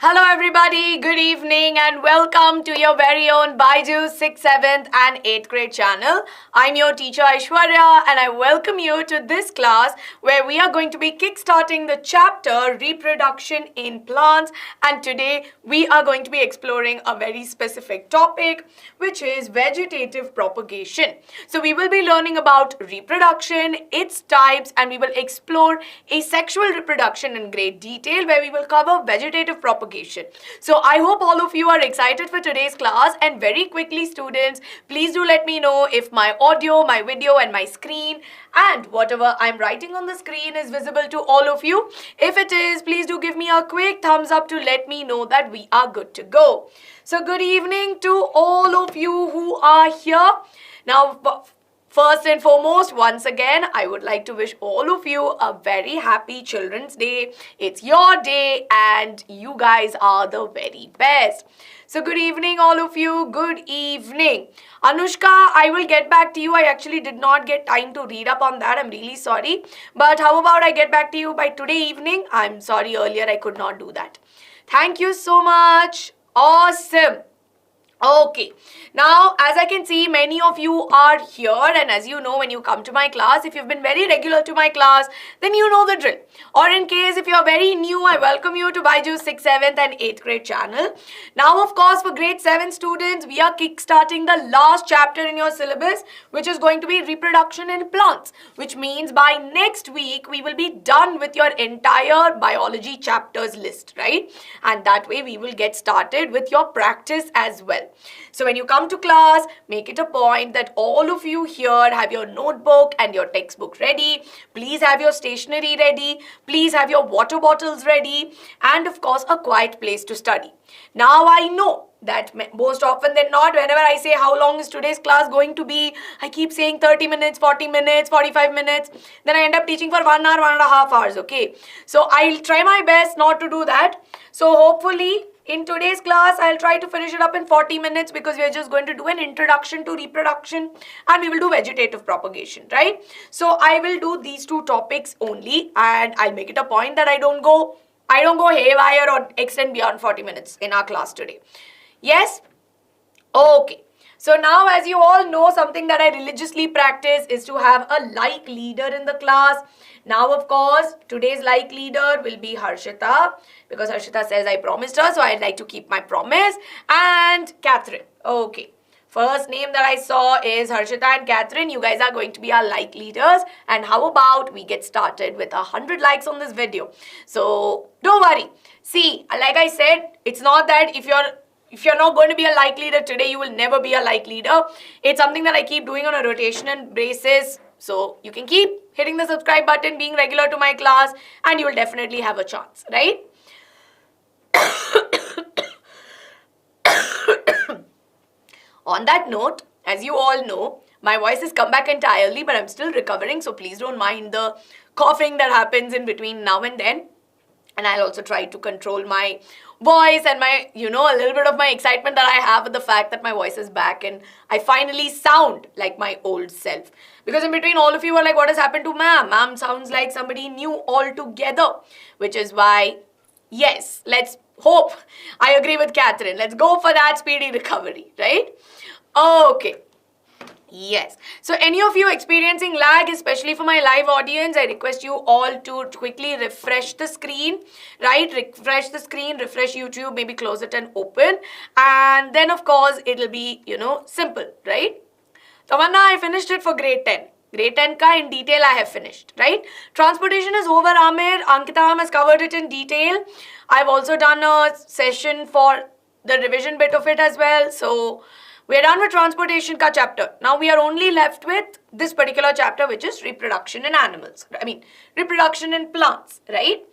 Hello everybody, good evening and welcome to your very own Byju's 6th, 7th and 8th grade channel. I'm your teacher Aishwarya and I welcome you to this class where we are going to be kickstarting the chapter Reproduction in Plants, and today we are going to be exploring a very specific topic which is vegetative propagation. So we will be learning about reproduction, its types, and we will explore asexual reproduction in great detail where we will cover vegetative propagation. So I hope all of you are excited for today's class, and very quickly students, please do let me know if my audio, my video and my screen and whatever I'm writing on the screen is visible to all of you. If it is, please do give me a quick thumbs up to let me know that we are good to go. So good evening to all of you who are here. Now, first and foremost, once again, I would like to wish all of you a very happy Children's Day. It's your day and you guys are the very best. So good evening all of you. Good evening. Anushka, I will get back to you. I actually did not get time to read up on that. I'm really sorry. But how about I get back to you by today evening? I'm sorry, earlier I could not do that. Thank you so much. Awesome. Okay, now as I can see, many of you are here, and as you know, when you come to my class, if you've been very regular to my class, then you know the drill. Or in case if you're very new, I welcome you to Byju's 6th, 7th and 8th grade channel. Now, of course, for grade 7 students, we are kickstarting the last chapter in your syllabus, which is going to be reproduction in plants, which means by next week, we will be done with your entire biology chapters list, right? And that way, we will get started with your practice as well. So when you come to class, make it a point that all of you here have your notebook and your textbook ready. Please have your stationery ready. Please have your water bottles ready. And of course, a quiet place to study. Now I know that most often than not, whenever I say how long is today's class going to be, I keep saying 30 minutes, 40 minutes, 45 minutes. Then I end up teaching for 1 hour, 1.5 hours, okay? So I'll try my best not to do that. So hopefully, in today's class, I'll try to finish it up in 40 minutes because we are just going to do an introduction to reproduction and we will do vegetative propagation, right? So I will do these two topics only, and I'll make it a point that I don't go haywire or extend beyond 40 minutes in our class today. Yes? Okay. So now, as you all know, something that I religiously practice is to have a like leader in the class. Now, of course, today's like leader will be Harshita, because Harshita says I promised her, so I'd like to keep my promise. And Catherine. Okay. First name that I saw is Harshita and Catherine. You guys are going to be our like leaders. And how about we get started with 100 likes on this video? So don't worry. See, like I said, it's not that if you're not going to be a like leader today, you will never be a like leader. It's something that I keep doing on a rotational basis. So you can keep hitting the subscribe button, being regular to my class, and you will definitely have a chance, right? On that note, as you all know, my voice has come back entirely, but I'm still recovering. So please don't mind the coughing that happens in between now and then. And I'll also try to control my voice and my, a little bit of my excitement that I have with the fact that my voice is back and I finally sound like my old self. Because in between, all of you were like, what has happened to ma'am? Ma'am sounds like somebody new altogether. Which is why, yes, let's hope. I agree with Catherine. Let's go for that speedy recovery, right? Okay. Yes. So any of you experiencing lag, especially for my live audience, I request you all to quickly refresh the screen, right? Refresh the screen, refresh YouTube, maybe close it and open. And then, of course, it'll be, simple, right? Tamanna, I finished it for grade 10. Grade 10 ka in detail I have finished, right? Transportation is over, Amir. Ankita has covered it in detail. I've also done a session for the revision bit of it as well. So we're done with transportation ka chapter. Now we are only left with this particular chapter, which is reproduction in animals. Reproduction in plants, right?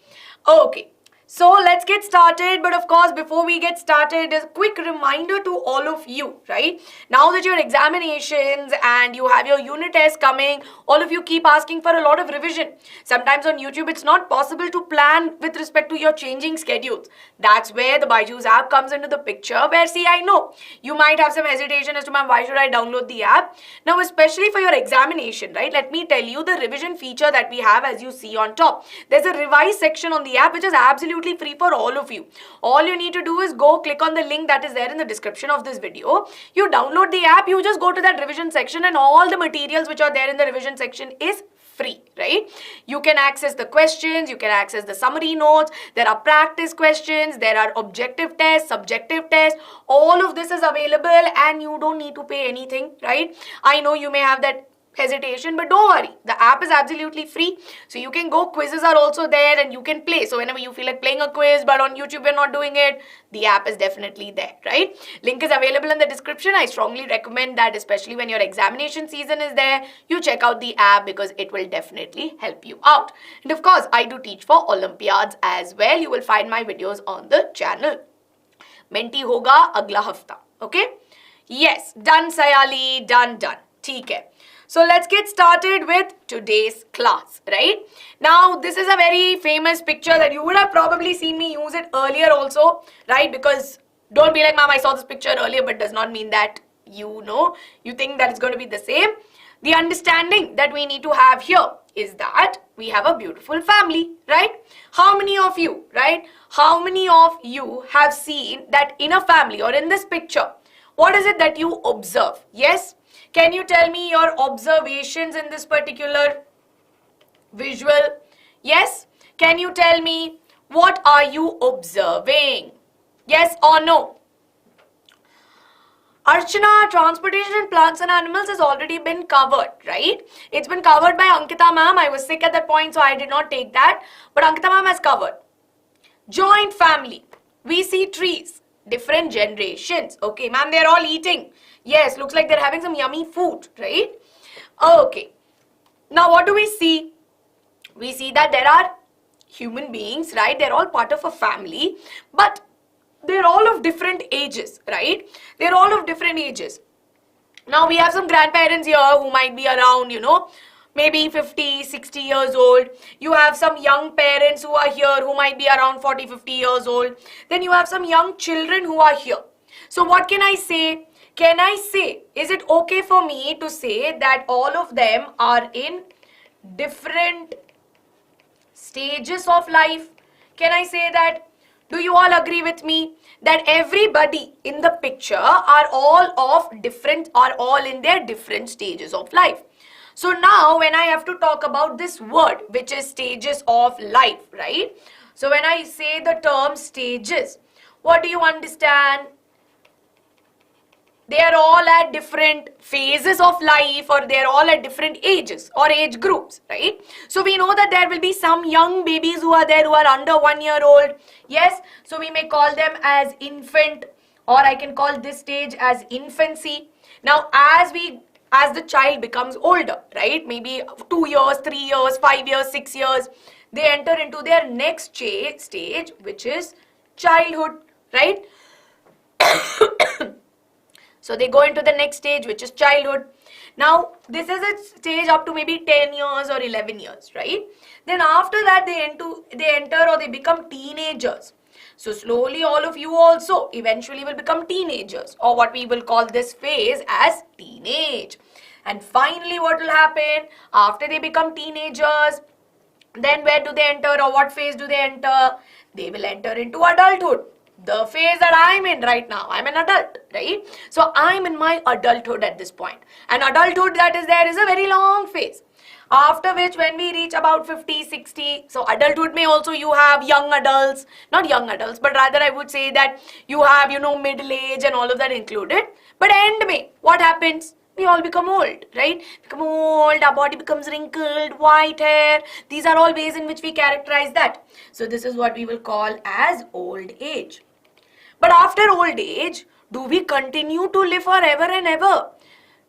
Okay. So let's get started. But of course, before we get started, a quick reminder to all of you, right? Now that your examinations and you have your unit tests coming, all of you keep asking for a lot of revision. Sometimes on YouTube, it's not possible to plan with respect to your changing schedules. That's where the Byju's app comes into the picture, where, see, I know you might have some hesitation as to, ma'am, why should I download the app? Now, especially for your examination, right? Let me tell you the revision feature that we have, as you see on top. There's a revise section on the app, which is absolutely absolutely free for all of you. All you need to do is go click on the link that is there in the description of this video. You download the app, you just go to that revision section, and all the materials which are there in the revision section is free, right? You can access the questions, you can access the summary notes, there are practice questions, there are objective tests, subjective tests, all of this is available and you don't need to pay anything, right? I know you may have that hesitation, but don't worry, the app is absolutely free, so you can go. Quizzes are also there and you can play, so whenever you feel like playing a quiz but on YouTube you're not doing it, the app is definitely there, right? Link is available in the description. I strongly recommend that, especially when your examination season is there, you check out the app because it will definitely help you out. And of course, I do teach for Olympiads as well. You will find my videos on the channel. Menti hoga agla hafta, okay? Yes, done Sayali, done. ठीक है. So let's get started with today's class, right? Now, this is a very famous picture that you would have probably seen me use it earlier also, right? Because don't be like, ma'am, I saw this picture earlier, but does not mean that you know, you think that it's going to be the same. The understanding that we need to have here is that we have a beautiful family, right? How many of you, right? How many of you have seen that in a family or in this picture, what is it that you observe? Yes? Can you tell me your observations in this particular visual? Yes? Can you tell me what are you observing? Yes or no? Archana, transportation in plants and animals has already been covered, right? It's been covered by Ankita ma'am. I was sick at that point, so I did not take that. But Ankita ma'am has covered. Joint family. We see trees. Different generations. Okay, ma'am, they're all eating. Yes, looks like they're having some yummy food, right? Okay. Now, what do we see? We see that there are human beings, right? They're all part of a family, but they're all of different ages, right? They're all of different ages. Now, we have some grandparents here who might be around, you know, maybe 50, 60 years old. You have some young parents who are here who might be around 40, 50 years old. Then you have some young children who are here. So what can I say? Can I say, is it okay for me to say that all of them are in different stages of life? Can I say that? Do you all agree with me that everybody in the picture are all in their different stages of life? So now when I have to talk about this word, which is stages of life, right? So when I say the term stages, what do you understand? They are all at different phases of life, or they are all at different ages or age groups, right? So we know that there will be some young babies who are there who are under 1 year old. Yes, so we may call them as infant, or I can call this stage as infancy. Now as the child becomes older, right? Maybe 2 years, 3 years, 5 years, 6 years, they enter into their next stage, which is childhood, right? So they go into the next stage, which is childhood. Now, this is a stage up to maybe 10 years or 11 years, right? Then after that, they enter or they become teenagers. So slowly, all of you also eventually will become teenagers, or what we will call this phase as teenage. And finally, what will happen after they become teenagers? Then where do they enter, or what phase do they enter? They will enter into adulthood. The phase that I'm in right now, I'm an adult, right? So I'm in my adulthood at this point. And adulthood that is there is a very long phase. After which, when we reach about 50, 60, so adulthood may also you have young adults, not young adults, but rather I would say that you have, you know, middle age and all of that included. But end may, what happens? We all become old, right? Become old, our body becomes wrinkled, white hair. These are all ways in which we characterize that. So this is what we will call as old age. But after old age, do we continue to live forever and ever?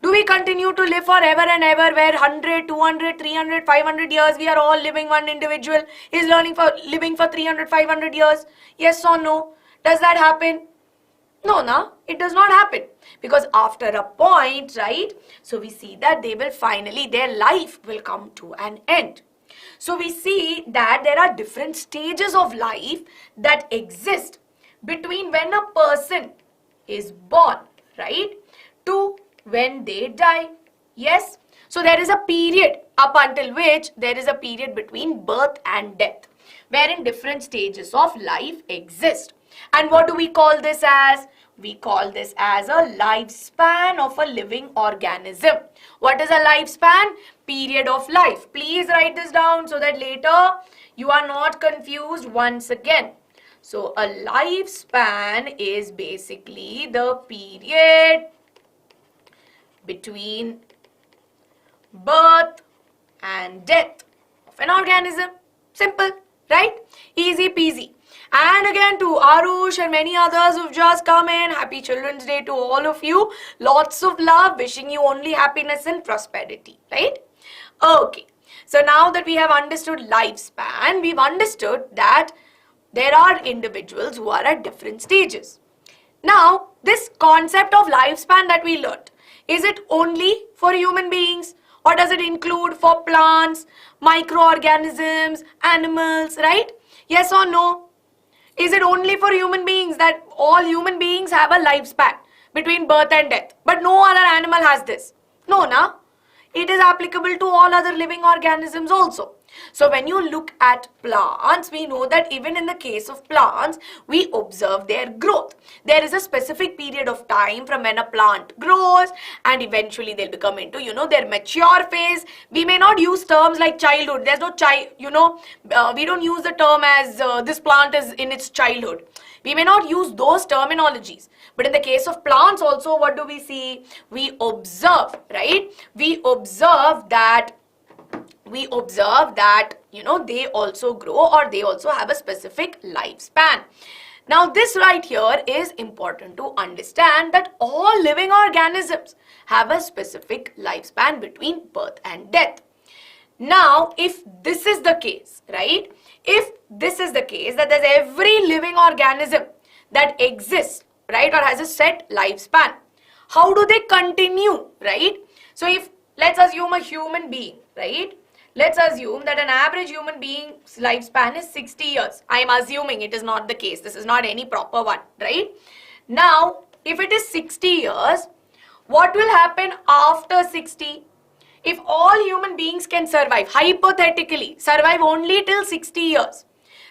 Do we continue to live forever and ever, where 100, 200, 300, 500 years we are all living? One individual is living for 300, 500 years? Yes or no? Does that happen? No, it does not happen. Because after a point, right, so we see that they will finally, their life will come to an end. So we see that there are different stages of life that exist between when a person is born, right, to when they die. Yes, so there is a period up until which there is a period between birth and death, wherein different stages of life exist. And what do we call this as? We call this as a lifespan of a living organism. What is a lifespan? Period of life. Please write this down so that later you are not confused once again. So a lifespan is basically the period between birth and death of an organism. Simple, right? Easy peasy. And again, to Arush and many others who've just come in, happy Children's Day to all of you. Lots of love, wishing you only happiness and prosperity, right? Okay, so now that we have understood lifespan, we've understood that there are individuals who are at different stages. Now, this concept of lifespan that we learned, is it only for human beings, or does it include for plants, microorganisms, animals, right? Yes or no? Is it only for human beings that all human beings have a lifespan between birth and death, but no other animal has this? No, na? It is applicable to all other living organisms also. So when you look at plants, we know that even in the case of plants, we observe their growth. There is a specific period of time from when a plant grows and eventually they'll become into, their mature phase. We may not use terms like childhood. There's no we don't use the term as this plant is in its childhood. We may not use those terminologies. But in the case of plants also, what do we see? We observe, right? We observe that they also grow, or they also have a specific lifespan. Now this right here is important to understand, that all living organisms have a specific lifespan between birth and death. Now if this is the case, right, if this is the case that there's every living organism that exists, right, or has a set lifespan, how do they continue, right? So if, let's assume a human being, right, let's assume that an average human being's lifespan is 60 years. I am assuming, it is not the case. This is not any proper one, right? Now, if it is 60 years, what will happen after 60? If all human beings can survive, hypothetically, survive only till 60 years,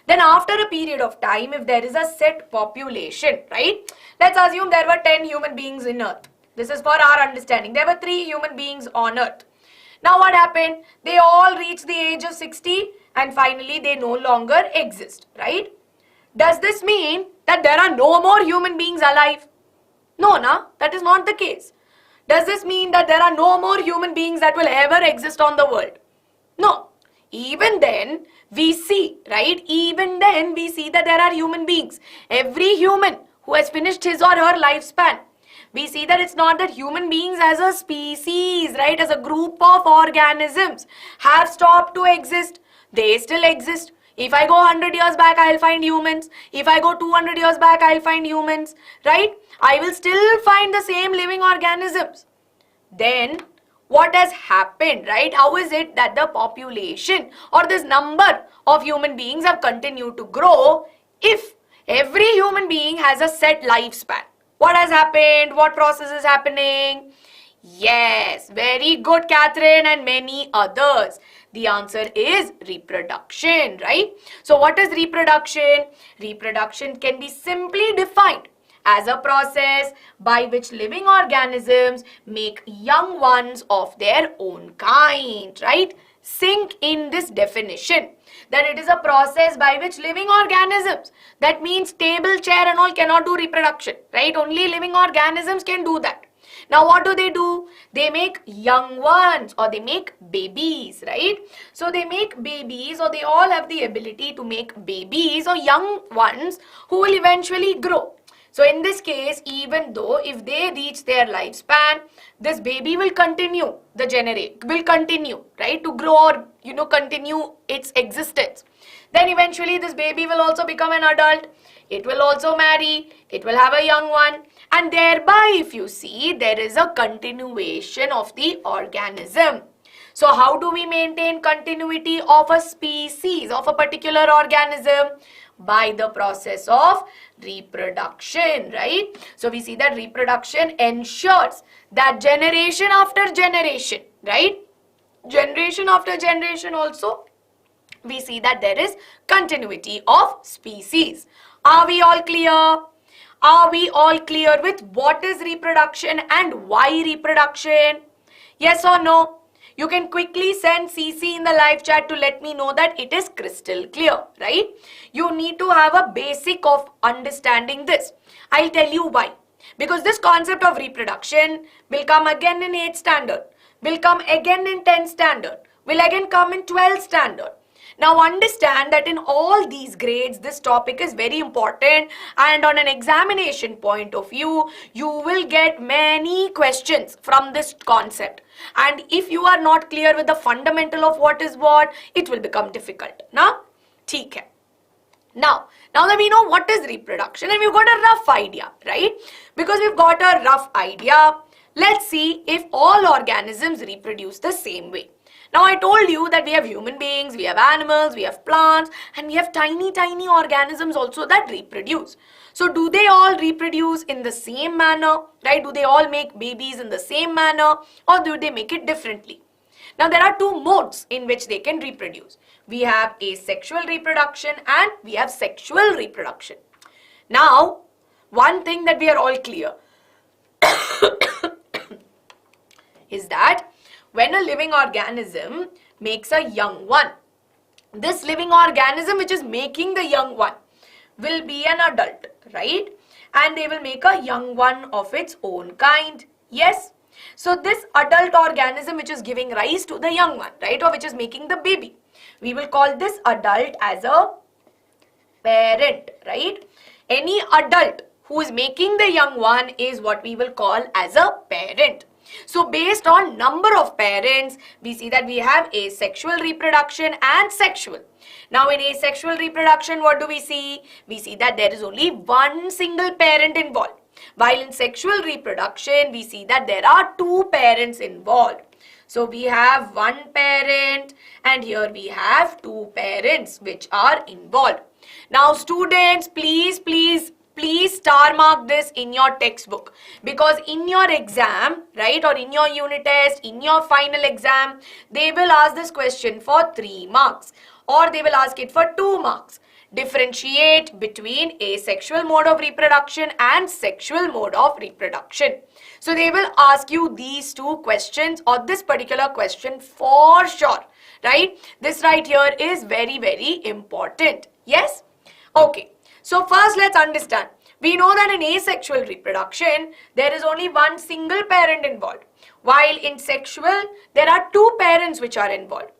then after a period of time, if there is a set population, right? Let's assume there were 10 human beings in Earth. This is for our understanding. There were 3 human beings on Earth. Now what happened? They all reached the age of 60 and finally they no longer exist, right? Does this mean that there are no more human beings alive? No, that is not the case. Does this mean that there are no more human beings that will ever exist on the world? No. Even then, we see, right? Even then, we see that there are human beings. Every human who has finished his or her lifespan, we see that it's not that human beings as a species, right, as a group of organisms have stopped to exist. They still exist. If I go 100 years back, I'll find humans. If I go 200 years back, I'll find humans, right? I will still find the same living organisms. Then, what has happened, right? How is it that the population or this number of human beings have continued to grow if every human being has a set lifespan? What has happened? What process is happening? Yes, very good, Catherine, and many others. The answer is reproduction, right? So what is reproduction? Reproduction can be simply defined as a process by which living organisms make young ones of their own kind, right? Sink in this definition, that it is a process by which living organisms, that means table, chair and all, cannot do reproduction, right? Only living organisms can do that. Now what do? They make young ones, or they make babies, right? So they make babies, or they all have the ability to make babies or young ones who will eventually grow. So in this case, even though if they reach their lifespan, this baby will continue right, to grow or, continue its existence. Then eventually this baby will also become an adult. It will also marry. It will have a young one. And thereby, if you see, there is a continuation of the organism. So how do we maintain continuity of a species, of a particular organism? By the process of reproduction, right? So we see that reproduction ensures that generation after generation, right, generation after generation also, we see that there is continuity of species. Are we all clear? Are we all clear with what is reproduction and why reproduction? Yes or no? You can quickly send CC in the live chat to let me know that it is crystal clear, right? You need to have a basic of understanding this. I'll tell you why. Because this concept of reproduction will come again in 8th standard, will come again in 10th standard, will again come in 12th standard. Now understand that in all these grades, this topic is very important, and on an examination point of view, you will get many questions from this concept. And if you are not clear with the fundamental of what is what, it will become difficult. Now, theek hai. Now that we know what is reproduction and we've got a rough idea, right? Because we've got a rough idea, let's see if all organisms reproduce the same way. Now I told you that we have human beings, we have animals, we have plants, and we have tiny organisms also that reproduce. So do they all reproduce in the same manner, right? Do they all make babies in the same manner, or do they make it differently? Now there are two modes in which they can reproduce. We have asexual reproduction and we have sexual reproduction. Now, one thing that we are all clear is that when a living organism makes a young one, this living organism which is making the young one will be an adult, right? And they will make a young one of its own kind. Yes? So this adult organism which is giving rise to the young one, right? Or which is making the baby, we will call this adult as a parent, right? Any adult who is making the young one is what we will call as a parent. So based on number of parents, we see that we have asexual reproduction and sexual. Now in asexual reproduction, what do we see? We see that there is only one single parent involved. While in sexual reproduction, we see that there are two parents involved. So we have one parent and here we have two parents which are involved. Now students, please star mark this in your textbook, because in your exam, right, or in your unit test, in your final exam, they will ask this question for 3 marks or they will ask it for 2 marks. Differentiate between asexual mode of reproduction and sexual mode of reproduction. So they will ask you these 2 questions or this particular question for sure, right? This right here is very important. Yes? Okay. So first let's understand. We know that in asexual reproduction, there is only one single parent involved. While in sexual, there are 2 parents which are involved.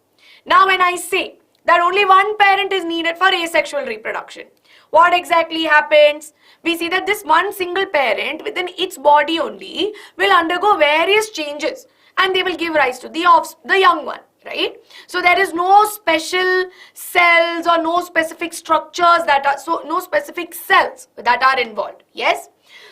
Now when I say that only one parent is needed for asexual reproduction, what exactly happens? We see that this one single parent within its body only will undergo various changes and they will give rise to the young one, right? So there is no special cells or no specific structures that are, so no specific cells that are involved. Yes?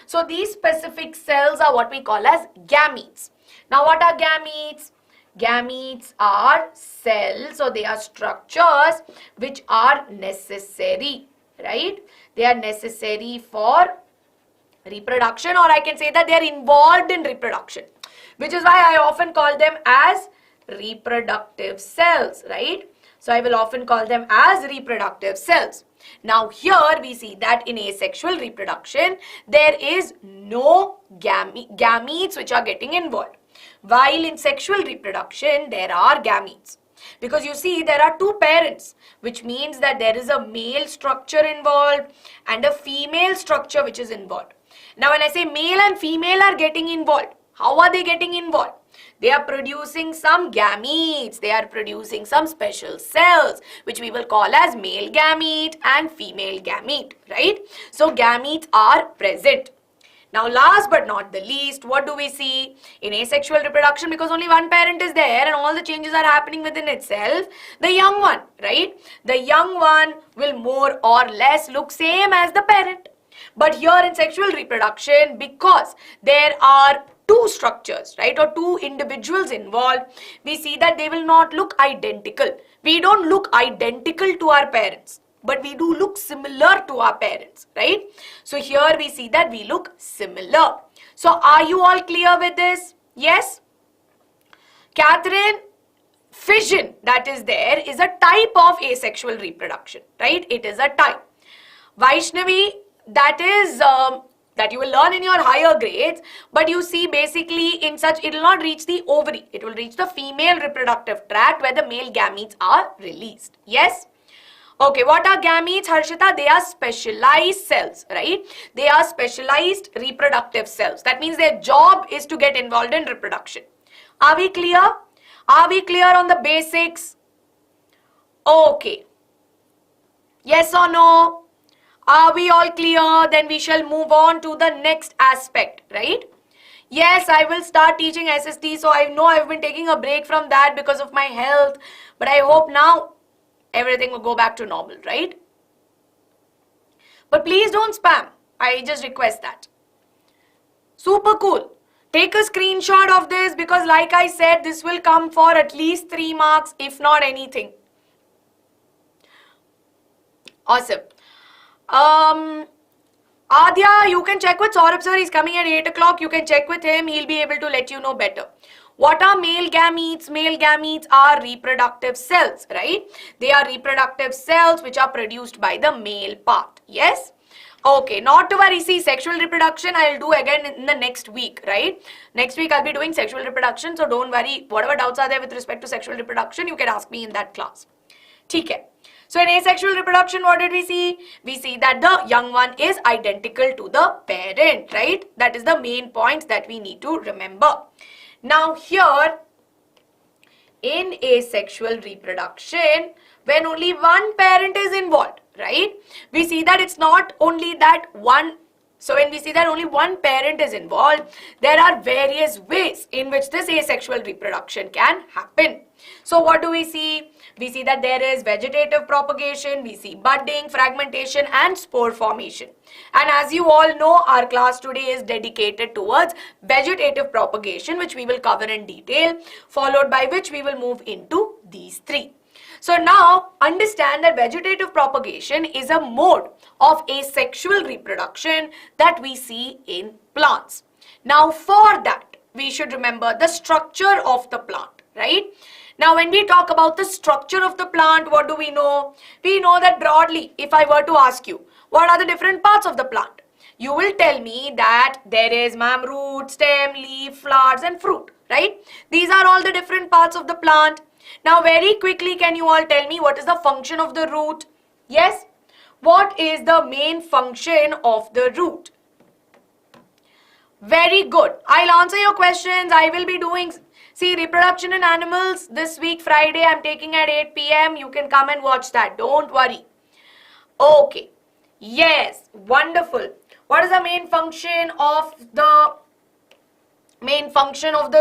So these specific cells are what we call as gametes. Now what are gametes? Gametes are cells, or they are structures which are necessary, right? They are necessary for reproduction, or I can say that they are involved in reproduction, which is why I often call them as reproductive cells, right? So I will often call them as reproductive cells. Now here we see that in asexual reproduction, there is no gametes which are getting involved. While in sexual reproduction, there are gametes. Because you see, there are 2 parents, which means that there is a male structure involved and a female structure which is involved. Now when I say male and female are getting involved, how are they getting involved? They are producing some gametes, they are producing some special cells, which we will call as male gamete and female gamete, right? So gametes are present. Now last but not the least, what do we see? In asexual reproduction, because only one parent is there and all the changes are happening within itself, the young one, right? The young one will more or less look same as the parent. But here in sexual reproduction, because there are 2 structures, right, or 2 individuals involved, we see that they will not look identical. We don't look identical to our parents, but we do look similar to our parents, right? So here we see that we look similar. So are you all clear with this? Yes? Catherine, fission that is there is a type of asexual reproduction, right? It is a type. Vaishnavi, that is that you will learn in your higher grades, but you see basically in such, it will not reach the ovary, it will reach the female reproductive tract where the male gametes are released. Yes? Okay, what are gametes, Harshita? They are specialized cells, right? They are specialized reproductive cells. That means their job is to get involved in reproduction. Are we clear? Are we clear on the basics? Okay. Yes or no? Are we all clear? Then we shall move on to the next aspect, right? Yes, I will start teaching SST. So I know I've been taking a break from that because of my health. But I hope now everything will go back to normal, right? But please don't spam. I just request that. Super cool. Take a screenshot of this because like I said, this will come for at least 3 marks, if not anything. Awesome. Adya, you can check with Saurabh sir. He's coming at 8 o'clock. You can check with him. He'll be able to let you know better. What are male gametes? Male gametes are reproductive cells, right? They are reproductive cells which are produced by the male part. Yes? Okay, not to worry. See, sexual reproduction I'll do again in the next week, right? Next week I'll be doing sexual reproduction. So don't worry. Whatever doubts are there with respect to sexual reproduction, you can ask me in that class. Okay. So in asexual reproduction, what did we see? We see that the young one is identical to the parent, right? That is the main point that we need to remember. Now here, in asexual reproduction, when only one parent is involved, right? We see that it's not only that one. So when we see that only one parent is involved, there are various ways in which this asexual reproduction can happen. So what do we see? We see that there is vegetative propagation, we see budding, fragmentation and spore formation. And as you all know, our class today is dedicated towards vegetative propagation, which we will cover in detail, followed by which we will move into these 3. So now understand that vegetative propagation is a mode of asexual reproduction that we see in plants. Now for that, we should remember the structure of the plant, right? Now when we talk about the structure of the plant, what do we know? We know that broadly, if I were to ask you, what are the different parts of the plant? You will tell me that there is root, stem, leaf, flowers and fruit, right? These are all the different parts of the plant. Now very quickly, can you all tell me what is the function of the root? Yes? What is the main function of the root? Very good. I'll answer your questions. I will be doing, see, reproduction in animals this week, Friday, I'm taking at 8 p.m. You can come and watch that. Don't worry. Okay. Yes. Wonderful. What is the main function of the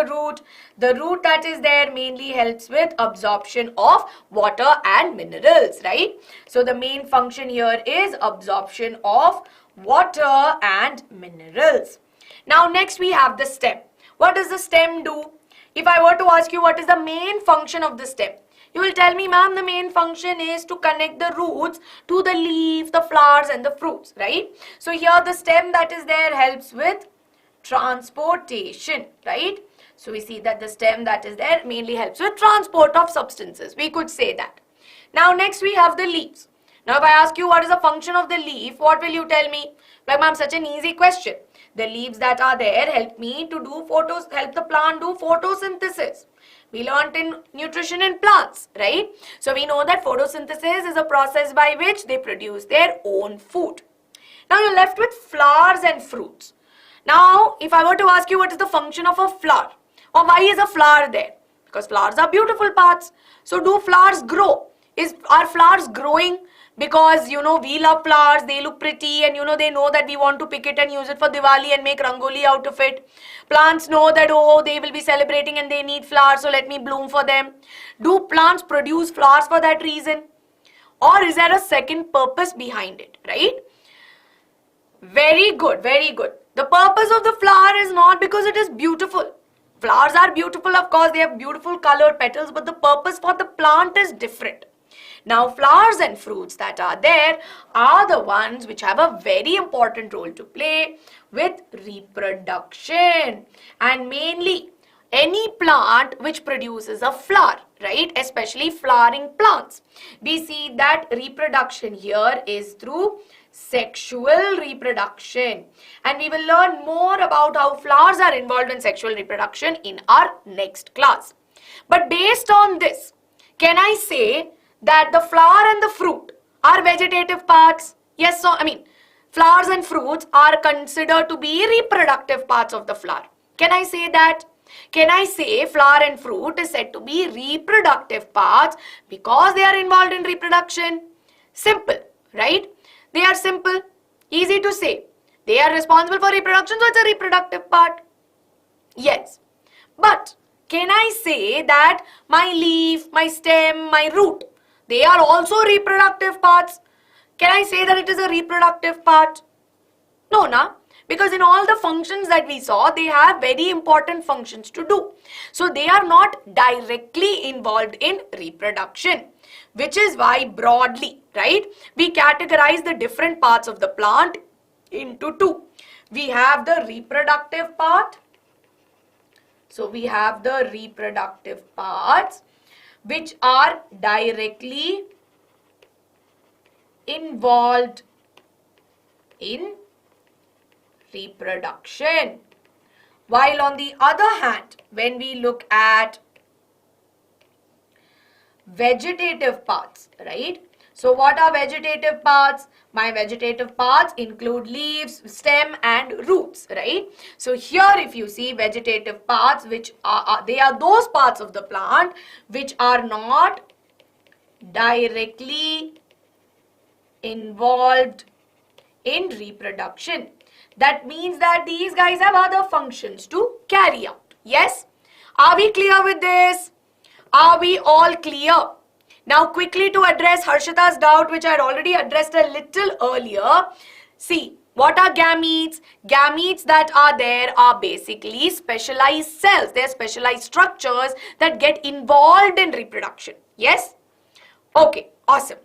root? The root that is there mainly helps with absorption of water and minerals, right? So the main function here is absorption of water and minerals. Now next we have the stem. What does the stem do? If I were to ask you what is the main function of the stem, you will tell me, ma'am, the main function is to connect the roots to the leaf, the flowers and the fruits, right? So here the stem that is there helps with transportation, right? So we see that the stem that is there mainly helps with transport of substances. We could say that. Now next we have the leaves. Now if I ask you what is the function of the leaf, what will you tell me? Like, ma'am, such an easy question. The leaves that are there help me to do help the plant do photosynthesis. We learnt in nutrition in plants, right? So we know that photosynthesis is a process by which they produce their own food. Now you're left with flowers and fruits. Now, if I were to ask you what is the function of a flower, or why is a flower there? Because flowers are beautiful parts. So do flowers grow? Are flowers growing? Because, you know, we love flowers, they look pretty and, you know, they know that we want to pick it and use it for Diwali and make rangoli out of it. Plants know that, oh, they will be celebrating and they need flowers, so let me bloom for them. Do plants produce flowers for that reason? Or is there a second purpose behind it, right? Very good, very good. The purpose of the flower is not because it is beautiful. Flowers are beautiful, of course, they have beautiful colored petals, but the purpose for the plant is different. Now, flowers and fruits that are there are the ones which have a very important role to play with reproduction. And mainly, any plant which produces a flower, right? Especially flowering plants. We see that reproduction here is through sexual reproduction. And we will learn more about how flowers are involved in sexual reproduction in our next class. But based on this, can I say that the flower and the fruit are vegetative parts? Yes, so flowers and fruits are considered to be reproductive parts of the flower. Can I say that? Can I say flower and fruit is said to be reproductive parts because they are involved in reproduction? Simple, right? They are simple, easy to say. They are responsible for reproduction, so it's a reproductive part. Yes. But can I say that my leaf, my stem, my root, they are also reproductive parts? Can I say that it is a reproductive part? No, na? Because in all the functions that we saw, they have very important functions to do. So they are not directly involved in reproduction, which is why broadly, right, we categorize the different parts of the plant into two. We have the reproductive part. So we have the reproductive parts which are directly involved in reproduction. While on the other hand, when we look at vegetative parts, right? So what are vegetative parts? My vegetative parts include leaves, stem and roots, right? So here if you see vegetative parts, which they are those parts of the plant which are not directly involved in reproduction. That means that these guys have other functions to carry out. Yes? Are we clear with this? Are we all clear? Now quickly to address Harshita's doubt, which I had already addressed a little earlier. See, what are gametes? Gametes that are there are basically specialized cells. They are specialized structures that get involved in reproduction. Yes? Okay, awesome.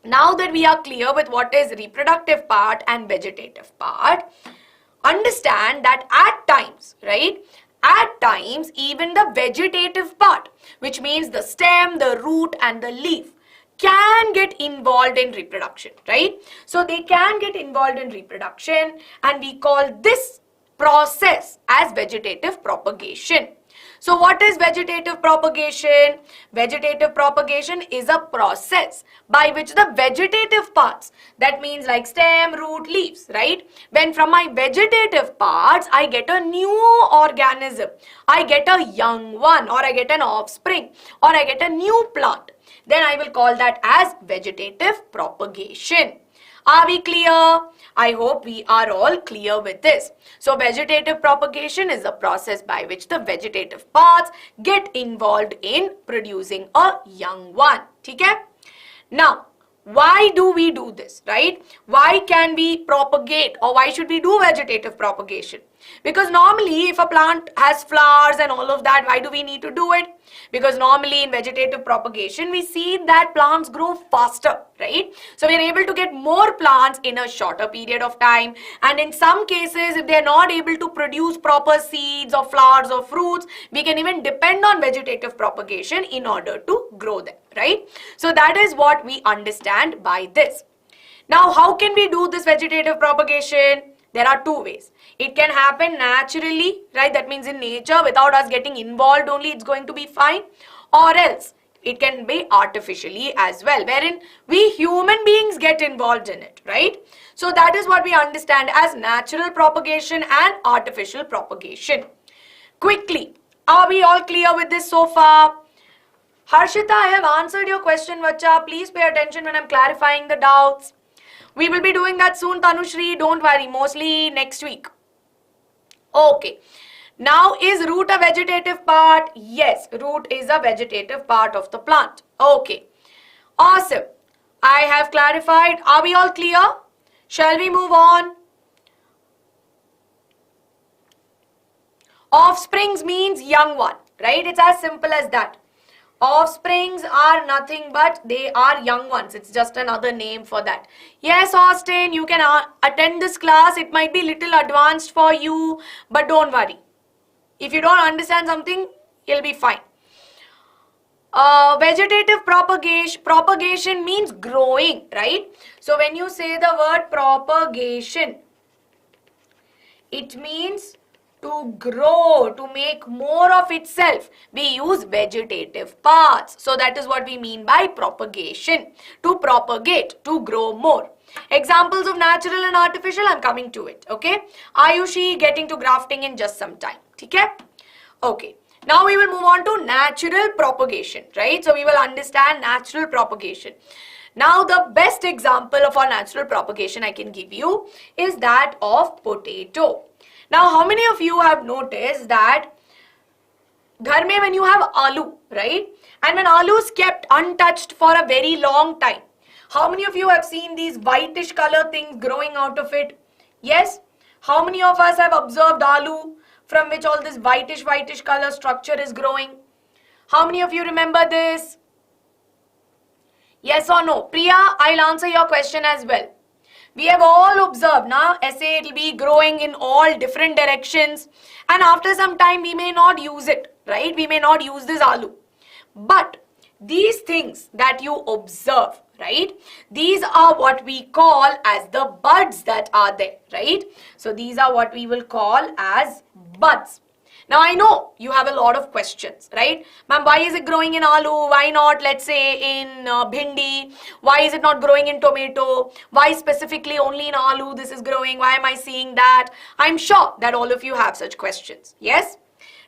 Now that we are clear with what is reproductive part and vegetative part, understand that at times, right? At times, even the vegetative part, which means the stem, the root and the leaf, can get involved in reproduction, right? So they can get involved in reproduction and we call this process as vegetative propagation. So what is vegetative propagation? Vegetative propagation is a process by which the vegetative parts, that means like stem, root, leaves, right? When from my vegetative parts, I get a new organism, I get a young one, or I get an offspring, or I get a new plant, then I will call that as vegetative propagation. Are we clear? I hope we are all clear with this. So vegetative propagation is the process by which the vegetative parts get involved in producing a young one. Okay? Now, why do we do this, right? Why can we propagate or why should we do vegetative propagation? Because normally if a plant has flowers and all of that, why do we need to do it? Because normally in vegetative propagation, we see that plants grow faster, right? So we are able to get more plants in a shorter period of time. And in some cases, if they are not able to produce proper seeds or flowers or fruits, we can even depend on vegetative propagation in order to grow them, right? So that is what we understand by this. Now, how can we do this vegetative propagation? There are two ways. It can happen naturally, right? That means in nature, without us getting involved only, it's going to be fine. Or else, it can be artificially as well, wherein we human beings get involved in it, right? So that is what we understand as natural propagation and artificial propagation. Quickly, are we all clear with this so far? Harshita, I have answered your question, Vacha. Please pay attention when I'm clarifying the doubts. We will be doing that soon, Tanushri. Don't worry, mostly next week. Okay. Now, is root a vegetative part? Yes, root is a vegetative part of the plant. Okay. Awesome. I have clarified. Are we all clear? Shall we move on? Offsprings means young one, right? It's as simple as that. Offsprings are nothing but they are young ones. It's just another name for that. Yes, Austin, you can attend this class. It might be little advanced for you, but don't worry. If you don't understand something, you'll be fine. Vegetative propagation means growing, right? So when you say the word propagation, it means to grow, to make more of itself. We use vegetative parts. So that is what we mean by propagation. To propagate, to grow more. Examples of natural and artificial, I'm coming to it. Okay. Ayushi getting to grafting in just some time. Okay. Okay. Now we will move on to natural propagation, right? So we will understand natural propagation. Now the best example of our natural propagation I can give you is that of potato. Now how many of you have noticed that ghar mein when you have aloo, right? And when aloo is kept untouched for a very long time, how many of you have seen these whitish color things growing out of it? Yes? How many of us have observed aloo from which all this whitish color structure is growing? How many of you remember this? Yes or no? Priya, I'll answer your question as well. We have all observed, now, essay it will be growing in all different directions, and after some time we may not use it, right? We may not use this aloo. But these things that you observe, right? These are what we call as the buds that are there, right? So these are what we will call as buds. Now I know you have a lot of questions, right? Ma'am, why is it growing in aloo? Why not, let's say, in bhindi? Why is it not growing in tomato? Why specifically only in aloo this is growing? Why am I seeing that? I'm sure that all of you have such questions. Yes?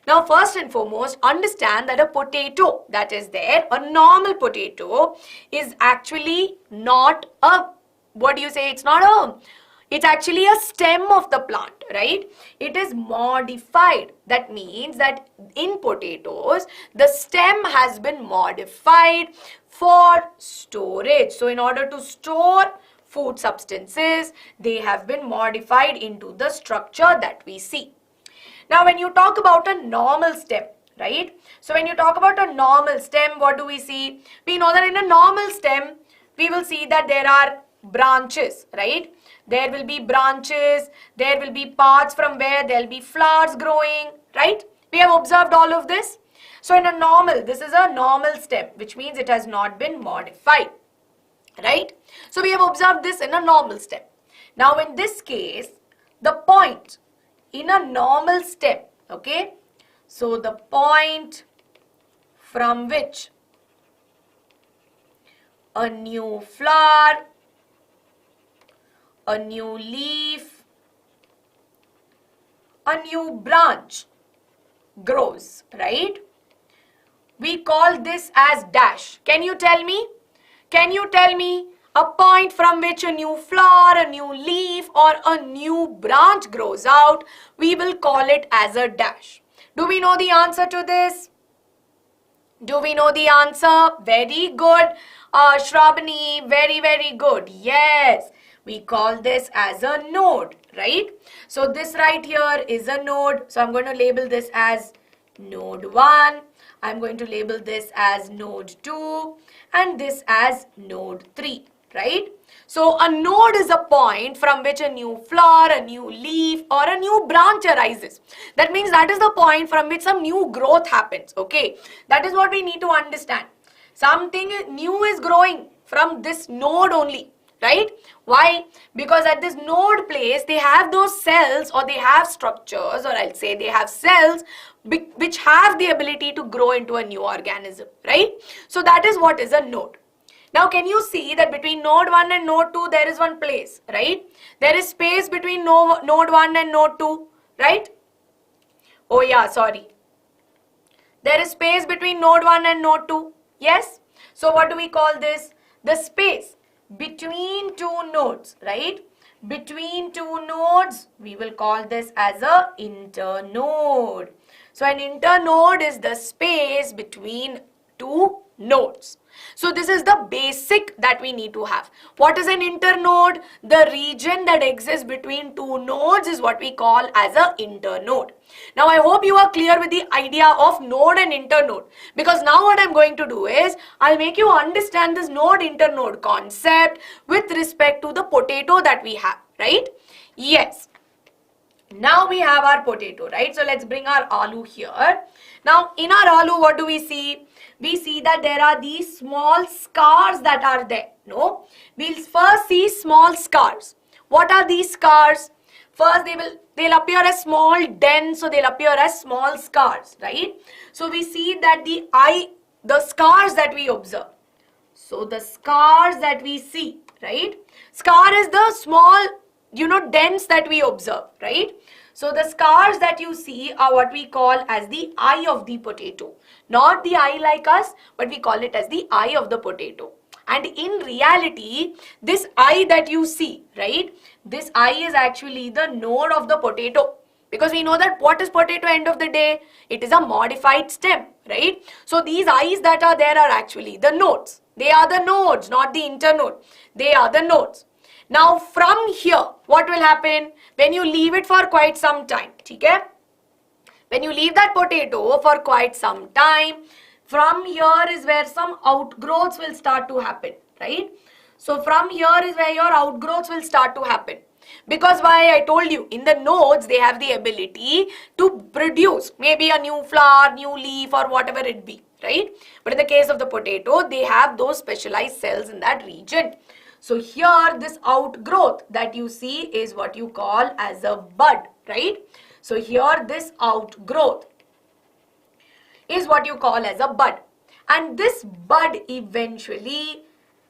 Now, first and foremost, understand that a potato that is there, a normal potato, is actually not a, what do you say? It's actually a stem of the plant, right? It is modified. That means that in potatoes, the stem has been modified for storage. So, in order to store food substances, they have been modified into the structure that we see. Now, when you talk about a normal stem, right? So, when you talk about a normal stem, what do we see? We know that in a normal stem, we will see that there are branches, right? There will be branches, there will be parts from where there will be flowers growing, right? We have observed all of this. So, in a normal, this is a normal stem, which means it has not been modified, right? So, we have observed this in a normal stem. Now, in this case, the point in a normal stem, okay? So, the point from which a new flower, a new leaf, a new branch grows, right? We call this as dash. Can you tell me? Can you tell me a point from which a new flower, a new leaf, or a new branch grows out? We will call it as a dash. Do we know the answer to this? Do we know the answer? Very good. Shravani, very good. Yes. We call this as a node, right? So this right here is a node. So I'm going to label this as node 1. I'm going to label this as node 2 and this as node 3, right? So a node is a point from which a new flower, a new leaf, or a new branch arises. That means that is the point from which some new growth happens, okay? That is what we need to understand. Something new is growing from this node only, right? Why? Because at this node place, they have those cells, or they have structures, or I'll say they have cells which have the ability to grow into a new organism, right? So that is what is a node. Now, can you see that between node 1 and node 2, there is one place, right? There is space between node 1 and node 2, right? Oh yeah, sorry. There is space between node 1 and node 2, yes? So what do we call this? The space between two nodes, right? Between two nodes, we will call this as a internode. So an internode is the space between two nodes. So this is the basic that we need to have. What is an internode? The region that exists between two nodes is what we call as an internode. Now I hope you are clear with the idea of node and internode, because now what I'm going to do is I'll make you understand this node internode concept with respect to the potato that we have, right? Yes. Now we have our potato, right? So let's bring our aloo here. Now in our aloo, what do we see? We see that there are these small scars that are there. No, we'll first see small scars. What are these scars? First they'll appear as small dents, so they'll appear as small scars, right? So we see that the scars that we observe. So the scars that we see, right? Scar is the small, dents that we observe, right? So the scars that you see are what we call as the eye of the potato. Not the eye like us, but we call it as the eye of the potato. And in reality, this eye that you see, right? This eye is actually the node of the potato. Because we know that what is potato end of the day? It is a modified stem, right? So these eyes that are there are actually the nodes. They are the nodes, not the internode. They are the nodes. Now from here, what will happen? When you leave it for quite some time, okay? When you leave that potato for quite some time, from here is where some outgrowths will start to happen, right? So from here is where your outgrowths will start to happen. Because why? I told you, in the nodes, they have the ability to produce maybe a new flower, new leaf, or whatever it be, right? But in the case of the potato, they have those specialized cells in that region. So here, this outgrowth that you see is what you call as a bud, right? So here, this outgrowth is what you call as a bud. And this bud eventually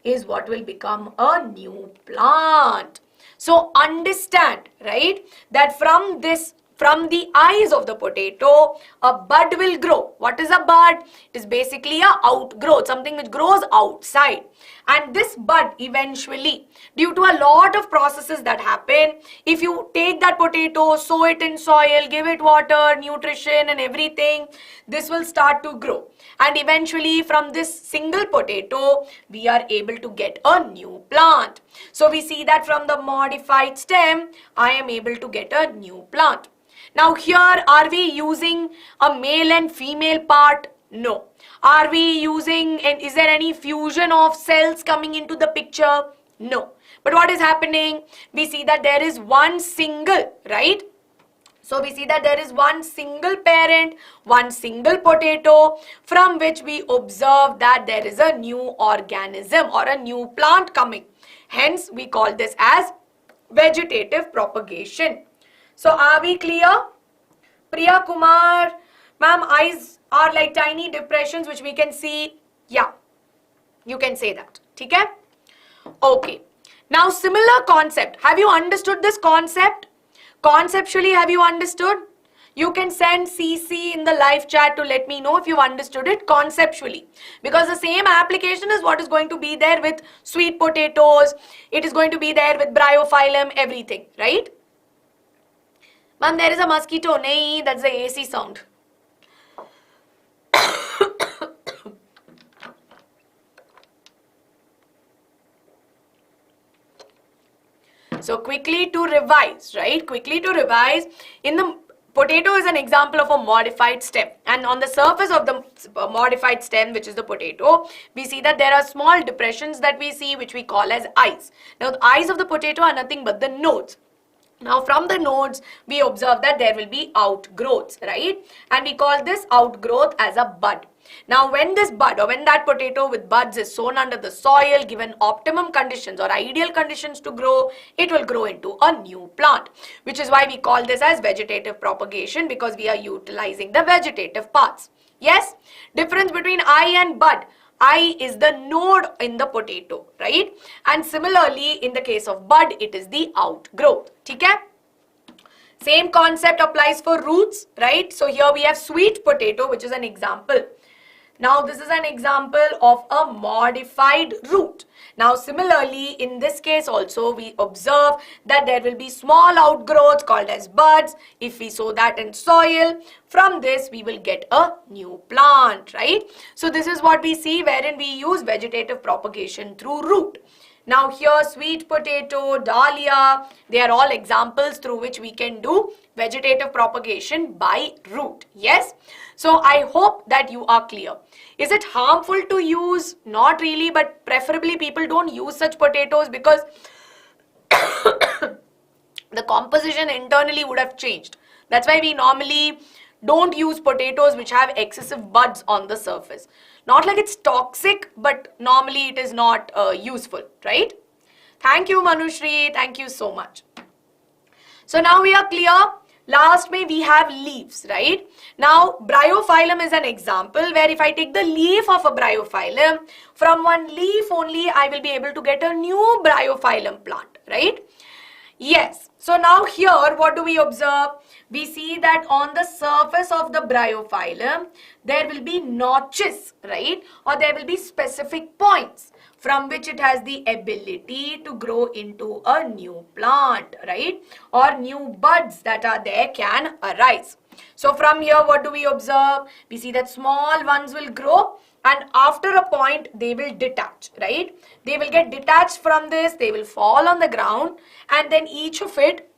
is what will become a new plant. So understand, right, that from the eyes of the potato, a bud will grow. What is a bud? It is basically a outgrowth, something which grows outside. And this bud eventually, due to a lot of processes that happen, if you take that potato, sow it in soil, give it water, nutrition and everything, this will start to grow. And eventually from this single potato, we are able to get a new plant. So we see that from the modified stem, I am able to get a new plant. Now here, are we using a male and female part? No. Are we using, and is there any fusion of cells coming into the picture? No. But what is happening? We see that there is one single, right? So we see that there is one single parent, one single potato, from which we observe that there is a new organism or a new plant coming. Hence, we call this as vegetative propagation. So are we clear? Priya Kumar, ma'am, eyes are like tiny depressions which we can see. Yeah, you can say that. Okay? Okay. Now similar concept. Have you understood this concept? Conceptually, have you understood? You can send CC in the live chat to let me know if you've understood it conceptually. Because the same application is what is going to be there with sweet potatoes. It is going to be there with bryophyllum, everything, right? Ma'am, there is a mosquito. Nahi, that's the AC sound. So quickly to revise, right? Quickly to revise, in the potato is an example of a modified stem, and on the surface of the modified stem, which is the potato, we see that there are small depressions that we see, which we call as eyes. Now the eyes of the potato are nothing but the nodes. Now from the nodes, we observe that there will be outgrowths, right? And we call this outgrowth as a bud. Now when this bud or when that potato with buds is sown under the soil, given optimum conditions or ideal conditions to grow, it will grow into a new plant, which is why we call this as vegetative propagation, because we are utilizing the vegetative parts. Yes, difference between eye and bud. Eye is the node in the potato, right? And similarly, in the case of bud, it is the outgrowth. Okay? Same concept applies for roots, right? So here we have sweet potato, which is an example. Now this is an example of a modified root. Now similarly, in this case also, we observe that there will be small outgrowths called as buds. If we sow that in soil, from this we will get a new plant, right? So this is what we see wherein we use vegetative propagation through root. Now here sweet potato, dahlia, they are all examples through which we can do vegetative propagation by root. Yes? So I hope that you are clear. Is it harmful to use? Not really, but preferably people don't use such potatoes because the composition internally would have changed. That's why we normally don't use potatoes which have excessive buds on the surface. Not like it's toxic, but normally it is not useful, right? Thank you, Manushri. Thank you so much. So now we are clear. Last may we have leaves, right? Now, bryophyllum is an example where if I take the leaf of a bryophyllum, from one leaf only I will be able to get a new bryophyllum plant, right? Yes. So now here, what do we observe? We see that on the surface of the bryophyllum, there will be notches, right? Or there will be specific points from which it has the ability to grow into a new plant, right? Or new buds that are there can arise. So from here, what do we observe? We see that small ones will grow, and after a point they will detach, right? They will get detached from this, they will fall on the ground, and then each of it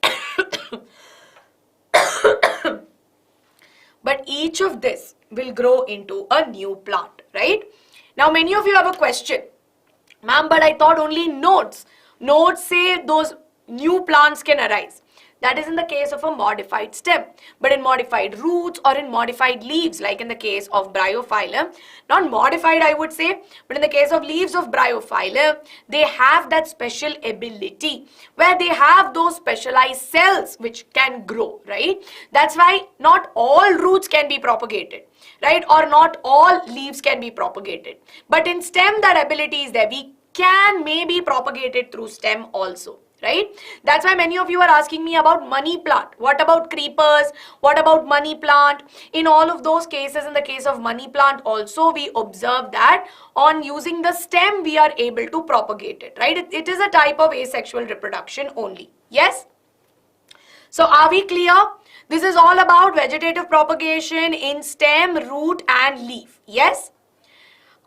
but each of this will grow into a new plant, right? Now many of you have a question, ma'am, but I thought only nodes say those new plants can arise. That is in the case of a modified stem. But in modified roots or in modified leaves, like in the case of bryophyllum, not modified I would say, but in the case of leaves of bryophyllum, they have that special ability where they have those specialized cells which can grow, right? That's why not all roots can be propagated, right? Or not all leaves can be propagated. But in stem, that ability is there. We can maybe propagate it through stem also, right? That's why many of you are asking me about money plant. What about creepers? What about money plant? In all of those cases, in the case of money plant also, we observe that on using the stem, we are able to propagate it, right? It is a type of asexual reproduction only. Yes? So are we clear? This is all about vegetative propagation in stem, root and leaf. Yes?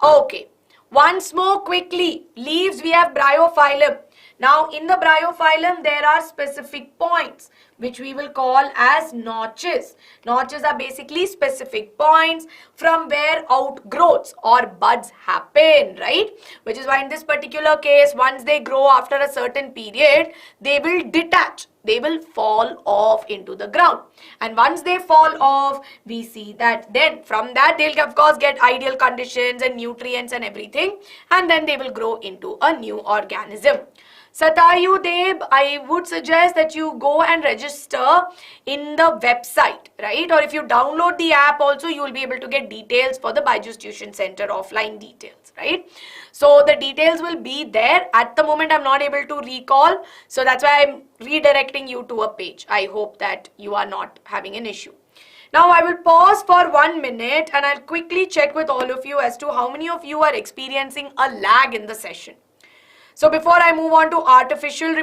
Okay. Once more quickly, leaves we have bryophyllum. Now in the bryophyllum there are specific points which we will call as notches. Notches are basically specific points from where outgrowths or buds happen, right? Which is why in this particular case, once they grow after a certain period, they will detach. They will fall off into the ground. And once they fall off, we see that then from that they'll of course get ideal conditions and nutrients and everything. And then they will grow into a new organism. Satayu Deb, I would suggest that you go and register in the website, right? Or if you download the app also, you will be able to get details for the Byju's Tuition Center offline details, right? So the details will be there. At the moment, I'm not able to recall. So that's why I'm redirecting you to a page. I hope that you are not having an issue. Now I will pause for 1 minute and I'll quickly check with all of you as to how many of you are experiencing a lag in the session. So before I move on to artificial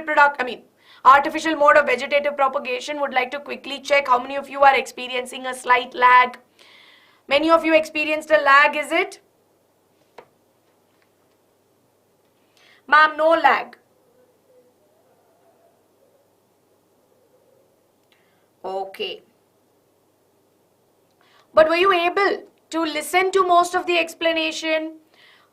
mode of vegetative propagation, would like to quickly check how many of you are experiencing a slight lag. Many of you experienced a lag, is it? Ma'am, no lag. Okay. But were you able to listen to most of the explanation?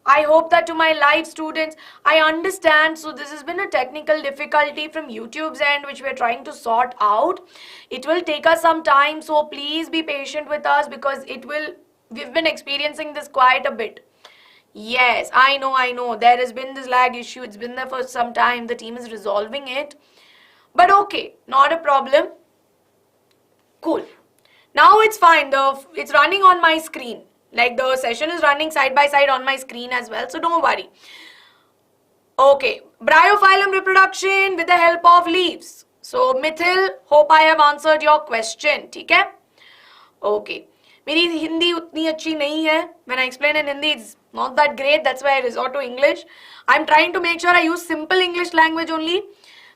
I hope that to my live students, I understand. So this has been a technical difficulty from YouTube's end, which we're trying to sort out. It will take us some time. So please be patient with us because we've been experiencing this quite a bit. Yes, I know. There has been this lag issue. It's been there for some time. The team is resolving it. But okay, not a problem. Cool. Now it's fine. It's running on my screen. Like the session is running side by side on my screen as well. So don't worry. Okay. Bryophyllum reproduction with the help of leaves. So Mithil, hope I have answered your question. Okay? Okay. मेरी हिंदी उतनी अच्छी नहीं है. When I explain in Hindi, it's not that great. That's why I resort to English. I'm trying to make sure I use simple English language only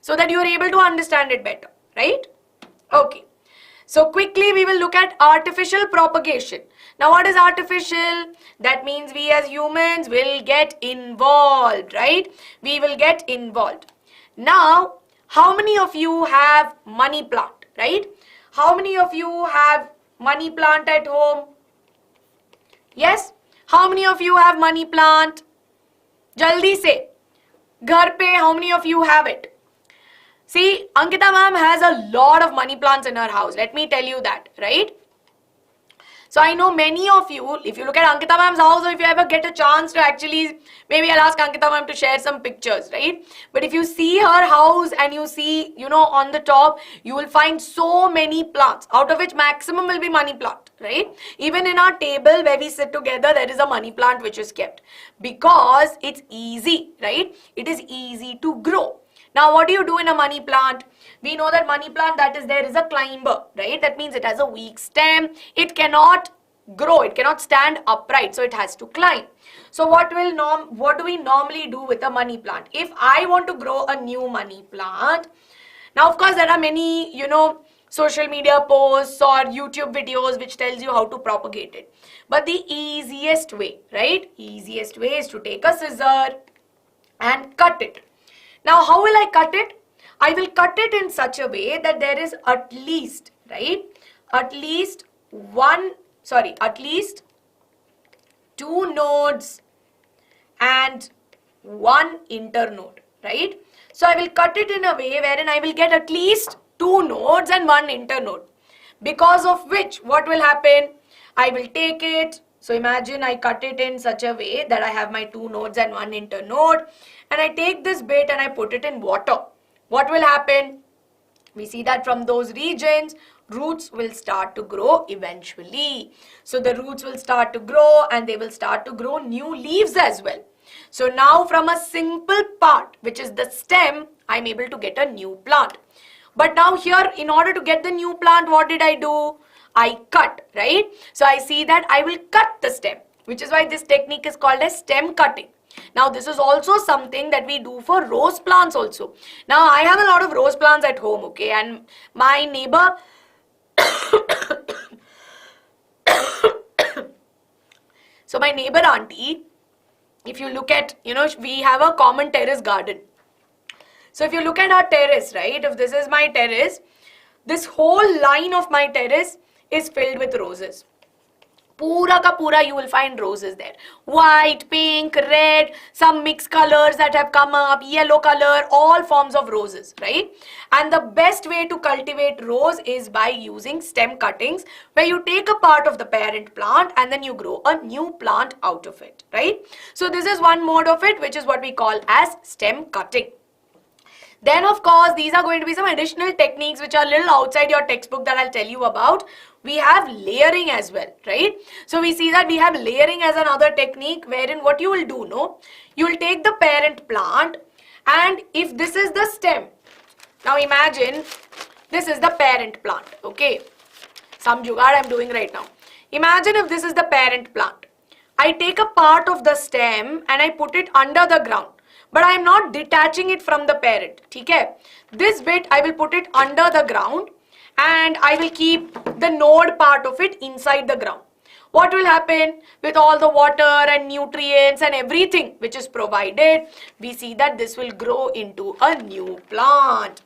so that you are able to understand it better. Right? Okay. So quickly we will look at artificial propagation. Now what is artificial? That means we as humans will get involved, right? We will get involved. Now, how many of you have money plant, right? How many of you have money plant at home? Yes? How many of you have money plant? Jaldi se. Ghar pe, how many of you have it? See, Ankita ma'am has a lot of money plants in her house. Let me tell you that, right? So I know many of you, if you look at Ankita ma'am's house, or if you ever get a chance to actually, maybe I'll ask Ankita ma'am to share some pictures, right? But if you see her house and you see, on the top, you will find so many plants, out of which maximum will be money plant, right? Even in our table where we sit together, there is a money plant which is kept because it's easy, right? It is easy to grow. Now, what do you do in a money plant? We know that money plant that is there is a climber, right? That means it has a weak stem. It cannot grow. It cannot stand upright. So, it has to climb. So, what do we normally do with a money plant? If I want to grow a new money plant, now, of course, there are many, social media posts or YouTube videos which tells you how to propagate it. But the easiest way, right? Easiest way is to take a scissor and cut it. Now, how will I cut it? I will cut it in such a way that there is at least, right? At least two nodes and one internode, right? So, I will cut it in a way wherein I will get at least two nodes and one internode. Because of which, what will happen? I will take it. So, imagine I cut it in such a way that I have my two nodes and one internode. And I take this bit and I put it in water. What will happen? We see that from those regions, roots will start to grow eventually. So the roots will start to grow and they will start to grow new leaves as well. So now from a simple part, which is the stem, I'm able to get a new plant. But now here, in order to get the new plant, what did I do? I cut, right? So I see that I will cut the stem, which is why this technique is called as stem cutting. Now, this is also something that we do for rose plants also. Now, I have a lot of rose plants at home, okay? And my neighbor, so my neighbor auntie, if you look at, we have a common terrace garden. So, if you look at our terrace, right? If this is my terrace, this whole line of my terrace is filled with roses. Pura ka pura you will find roses there. White, pink, red, some mixed colors that have come up, yellow color, all forms of roses, right? And the best way to cultivate rose is by using stem cuttings, where you take a part of the parent plant and then you grow a new plant out of it, right? So this is one mode of it, which is what we call as stem cutting. Then, of course, these are going to be some additional techniques which are a little outside your textbook that I'll tell you about. We have layering as well, right? So, we see that we have layering as another technique wherein what you will do, you will take the parent plant, and if this is the stem, now imagine this is the parent plant, okay? Some jugaad I'm doing right now. Imagine if this is the parent plant. I take a part of the stem and I put it under the ground. But I am not detaching it from the parent. Okay? This bit I will put it under the ground and I will keep the node part of it inside the ground. What will happen with all the water and nutrients and everything which is provided? We see that this will grow into a new plant.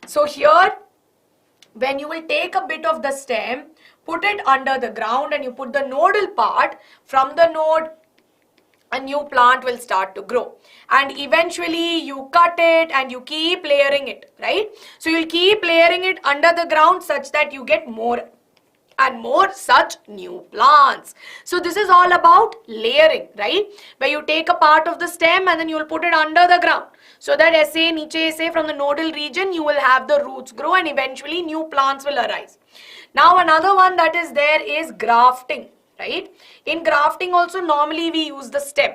So here, when you will take a bit of the stem, put it under the ground and you put the nodal part, from the node a new plant will start to grow, and eventually you cut it and you keep layering it, right? So you'll keep layering it under the ground such that you get more and more such new plants. So this is all about layering, right? Where you take a part of the stem and then you will put it under the ground, so that niche from the nodal region you will have the roots grow and eventually new plants will arise. Now another one that is there is grafting. Right? In grafting also normally we use the stem.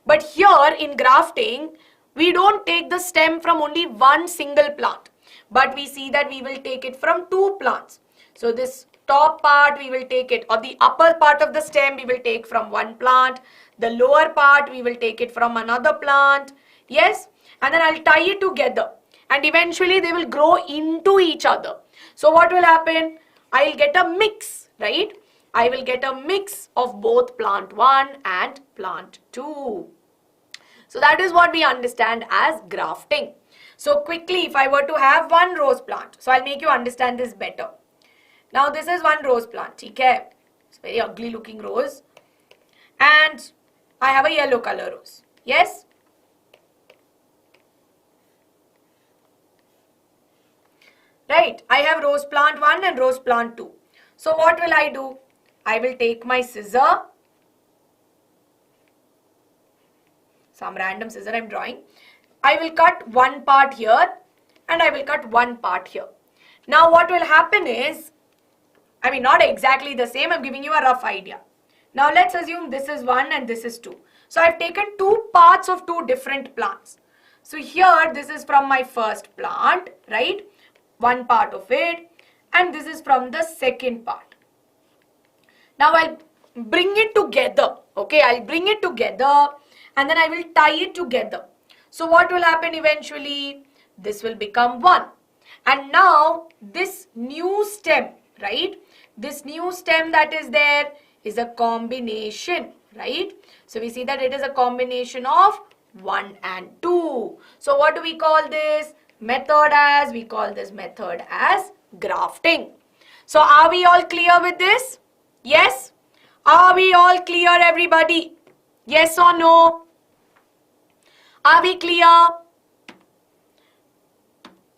But here in grafting, we don't take the stem from only one single plant. But we see that we will take it from two plants. So this top part we will take it, or the upper part of the stem we will take from one plant. The lower part we will take it from another plant. Yes? And then I'll tie it together. And eventually they will grow into each other. So what will happen? I'll get a mix, right? I will get a mix of both plant 1 and plant 2. So that is what we understand as grafting. So quickly, if I were to have one rose plant, so I'll make you understand this better. Now this is one rose plant, okay? It's very ugly looking rose. And I have a yellow color rose. Yes? right? I have rose plant 1 and rose plant 2. So what will I do? I will take my scissor, some random scissor I'm drawing. I will cut one part here and I will cut one part here. Now what will happen is, I mean not exactly the same, I'm giving you a rough idea. Now let's assume this is 1 and this is 2. So I've taken two parts of two different plants. So here this is from my first plant, right? One part of it, and this is from the second part. Now I'll bring it together, okay? I'll bring it together and then I will tie it together. So what will happen eventually? This will become one. And now this new stem, right? This new stem that is there is a combination, right? So we see that it is a combination of 1 and 2. So what do we call this method as? We call this method as grafting. So are we all clear with this? Yes? Are we all clear, everybody? Yes or no? Are we clear?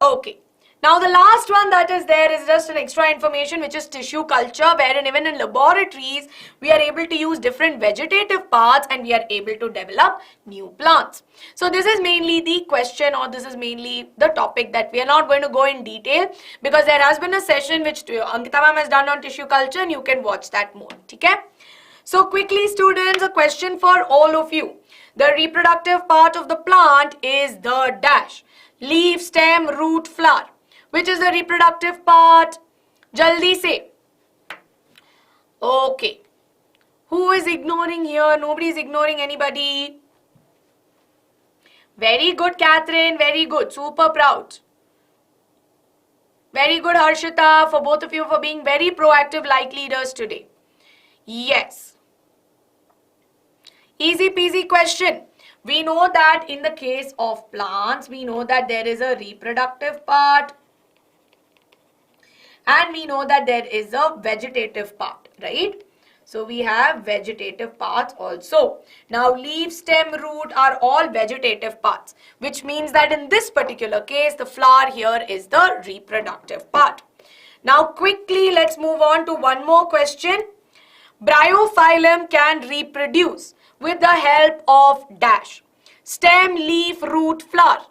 Okay. Now the last one that is there is just an extra information, which is tissue culture, wherein even in laboratories we are able to use different vegetative parts and we are able to develop new plants. So this is mainly the question, or this is mainly the topic that we are not going to go in detail, because there has been a session which Ankita ma'am has done on tissue culture and you can watch that more. Okay? So quickly students, a question for all of you. The reproductive part of the plant is the dash. Leaf, stem, root, flower. Which is the reproductive part? Jaldi say. Okay. Who is ignoring here? Nobody is ignoring anybody. Very good, Catherine. Very good. Super proud. Very good, Harshita, for both of you for being very proactive like leaders today. Yes. Easy peasy question. We know that in the case of plants, we know that there is a reproductive part and we know that there is a vegetative part, right? So we have vegetative parts also. Now leaf, stem, root are all vegetative parts, which means that in this particular case, the flower here is the reproductive part. Now quickly, let's move on to one more question. Bryophyllum can reproduce with the help of dash. Stem, leaf, root, flower.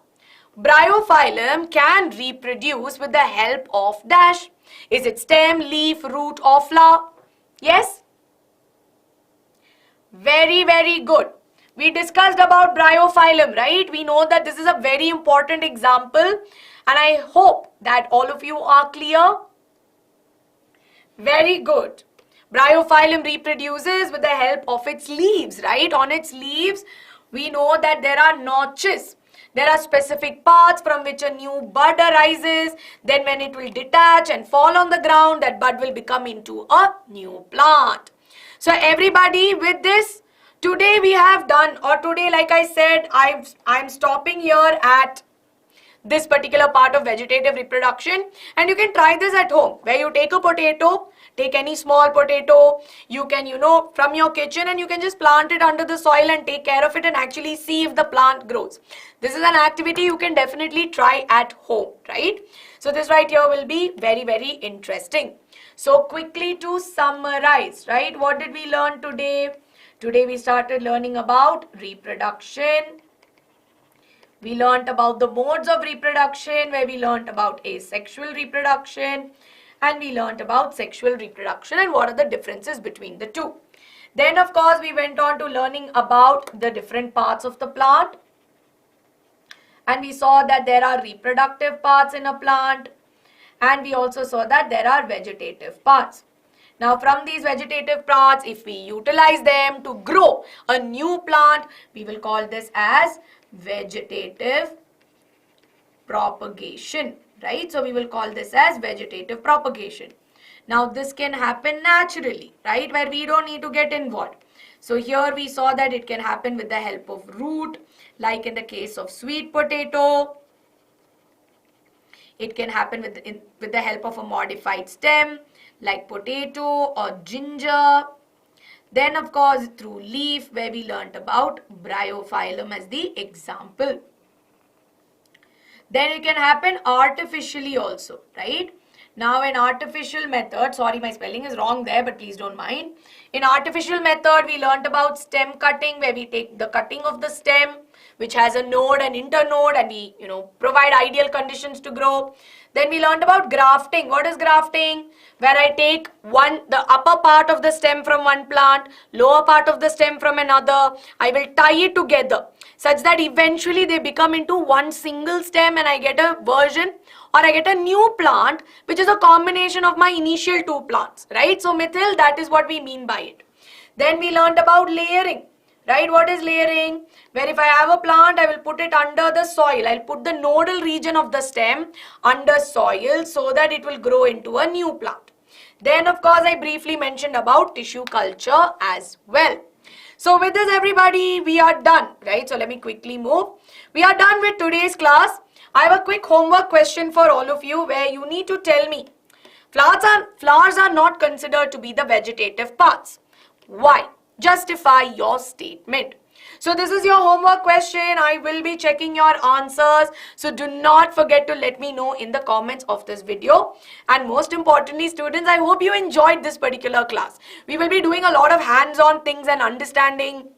Bryophyllum can reproduce with the help of dash. Is it stem, leaf, root or flower? Yes? Very, very good. We discussed about bryophyllum, right? We know that this is a very important example and I hope that all of you are clear. Very good. Bryophyllum reproduces with the help of its leaves, right? On its leaves, we know that there are notches. There are specific parts from which a new bud arises. Then when it will detach and fall on the ground, that bud will become into a new plant. So everybody, with this, today we have done, or today, like I said, I'm stopping here at this particular part of vegetative reproduction, and you can try this at home, where you take a potato, take any small potato, you can, from your kitchen, and you can just plant it under the soil and take care of it and actually see if the plant grows. This is an activity you can definitely try at home, right? So this right here will be very, very interesting. So quickly to summarize, right? What did we learn today? Today we started learning about reproduction. We learnt about the modes of reproduction, where we learnt about asexual reproduction, and we learnt about sexual reproduction and what are the differences between the two. Then of course we went on to learning about the different parts of the plant, and we saw that there are reproductive parts in a plant, and we also saw that there are vegetative parts. Now from these vegetative parts, if we utilize them to grow a new plant, we will call this as vegetative propagation, right? So we will call this as vegetative propagation. Now this can happen naturally, right? Where we don't need to get involved. So here we saw that it can happen with the help of root, like in the case of sweet potato. It can happen with the help of a modified stem, like potato or ginger. Then of course through leaf, where we learnt about bryophyllum as the example. Then it can happen artificially also, right? Now in artificial method, sorry my spelling is wrong there, but please don't mind. In artificial method, we learnt about stem cutting, where we take the cutting of the stem, which has a node and internode, and we, provide ideal conditions to grow. Then we learned about grafting. What is grafting? Where I take the upper part of the stem from one plant, lower part of the stem from another. I will tie it together such that eventually they become into one single stem, and I get a version, or I get a new plant which is a combination of my initial two plants, right? So Mithil, that is what we mean by it. Then we learned about layering. Right, what is layering? Where if I have a plant, I will put it under the soil. I'll put the nodal region of the stem under soil so that it will grow into a new plant. Then of course, I briefly mentioned about tissue culture as well. So with this everybody, we are done, right? So let me quickly move. We are done with today's class. I have a quick homework question for all of you where you need to tell me flowers are not considered to be the vegetative parts. Why? Justify your statement. So this is your homework question. I will be checking your answers. So do not forget to let me know in the comments of this video. And most importantly, students, I hope you enjoyed this particular class. We will be doing a lot of hands-on things and understanding.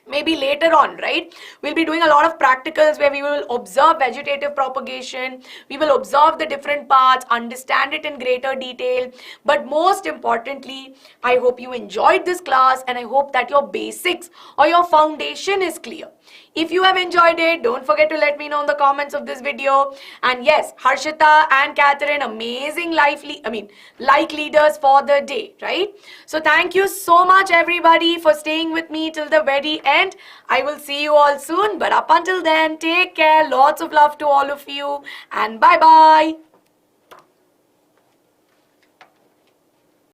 Maybe later on, right? We'll be doing a lot of practicals where we will observe vegetative propagation. We will observe the different parts, understand it in greater detail. But most importantly, I hope you enjoyed this class, and I hope that your basics or your foundation is clear. If you have enjoyed it, don't forget to let me know in the comments of this video. And yes, Harshita and Catherine, amazing like leaders for the day, right? So thank you so much everybody for staying with me till the very end. I will see you all soon. But up until then, take care. Lots of love to all of you. And bye-bye.